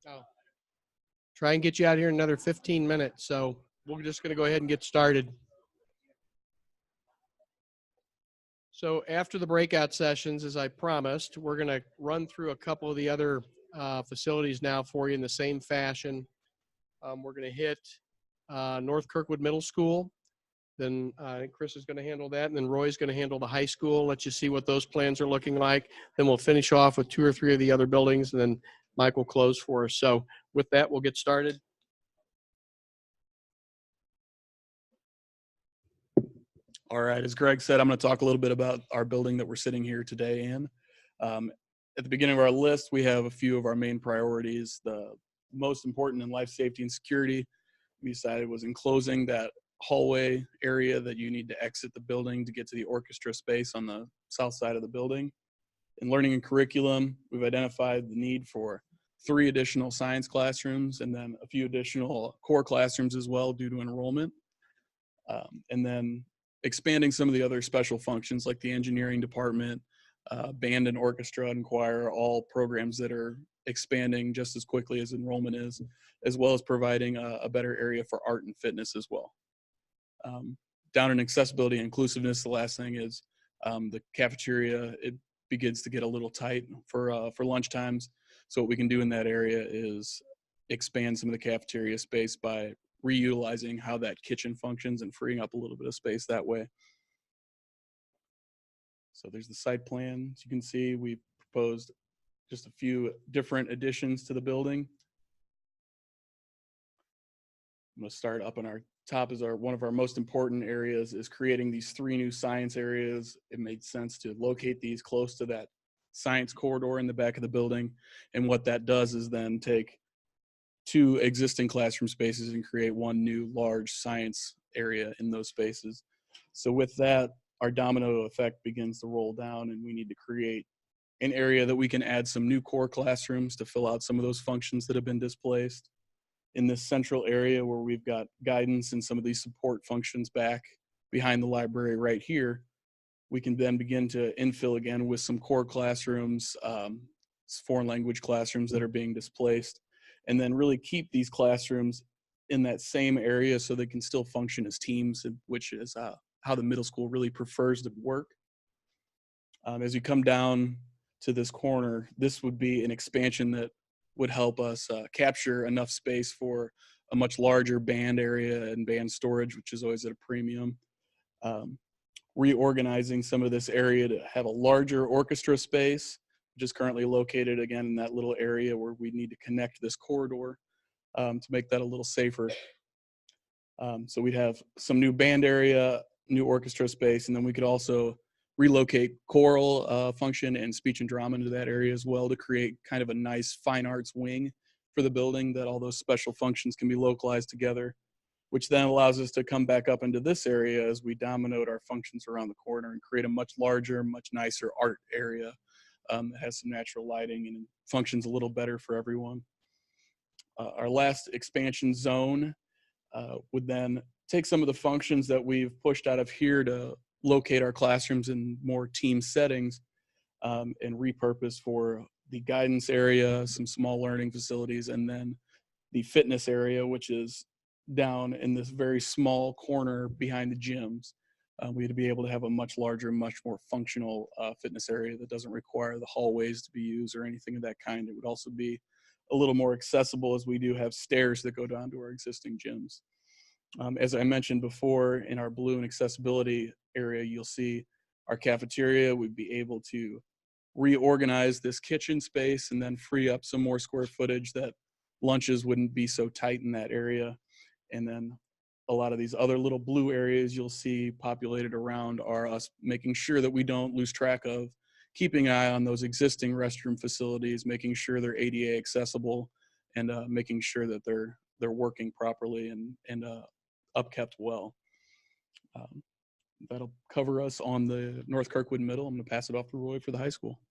Oh. Try and get you out here in another 15 minutes. So we're just going to go ahead and get started. So after the breakout sessions, as I promised, we're going to run through a couple of the other facilities now for you in the same fashion. We're going to hit North Kirkwood Middle School. Then I think Chris is going to handle that, and then Roy's going to handle the high school, let you see what those plans are looking like. Then we'll finish off with 2 or 3 of the other buildings, and then Mike will close for us. So with that, we'll get started. All right, as Greg said, I'm going to talk a little bit about our building that we're sitting here today in. At the beginning of our list, we have a few of our main priorities. The most important in life safety and security, we decided was enclosing that hallway area that you need to exit the building to get to the orchestra space on the south side of the building. In learning and curriculum, we've identified the need for 3 additional science classrooms and then a few additional core classrooms as well due to enrollment. And then expanding some of the other special functions like the engineering department, band and orchestra and choir, all programs that are expanding just as quickly as enrollment is, as well as providing a better area for art and fitness as well. Down in accessibility and inclusiveness, the last thing is the cafeteria. It begins to get a little tight for lunch times. So what we can do in that area is expand some of the cafeteria space by reutilizing how that kitchen functions and freeing up a little bit of space that way. So there's the site plan. As you can see, we proposed just a few different additions to the building. I'm going to start up on our top is one of our most important areas is creating these 3 new science areas. It made sense to locate these close to that science corridor in the back of the building. And what that does is then take 2 existing classroom spaces and create 1 new large science area in those spaces. So with that, our domino effect begins to roll down, and we need to create an area that we can add some new core classrooms to fill out some of those functions that have been displaced. In this central area where we've got guidance and some of these support functions back behind the library right here, we can then begin to infill again with some core classrooms, foreign language classrooms that are being displaced, and then really keep these classrooms in that same area so they can still function as teams, which is how the middle school really prefers to work. As you come down to this corner, this would be an expansion that would help us capture enough space for a much larger band area and band storage, which is always at a premium. Reorganizing some of this area to have a larger orchestra space, which is currently located again in that little area where we need to connect this corridor to make that a little safer. So we'd have some new band area, new orchestra space, and then we could also relocate choral function and speech and drama into that area as well to create kind of a nice fine arts wing for the building that all those special functions can be localized together, which then allows us to come back up into this area as we dominote our functions around the corner and create a much larger, much nicer art area that has some natural lighting and functions a little better for everyone. Our last expansion zone would then take some of the functions that we've pushed out of here to locate our classrooms in more team settings and repurpose for the guidance area, some small learning facilities, and then the fitness area, which is down in this very small corner behind the gyms. We'd be able to have a much larger, much more functional fitness area that doesn't require the hallways to be used or anything of that kind. It would also be a little more accessible as we do have stairs that go down to our existing gyms. As I mentioned before, in our blue and accessibility area, you'll see our cafeteria. We'd be able to reorganize this kitchen space and then free up some more square footage that lunches wouldn't be so tight in that area. And then a lot of these other little blue areas you'll see populated around are us making sure that we don't lose track of keeping an eye on those existing restroom facilities, making sure they're ADA accessible, and making sure that they're working properly and upkept well. That'll cover us on the North Kirkwood Middle. I'm going to pass it off to Roy for the high school.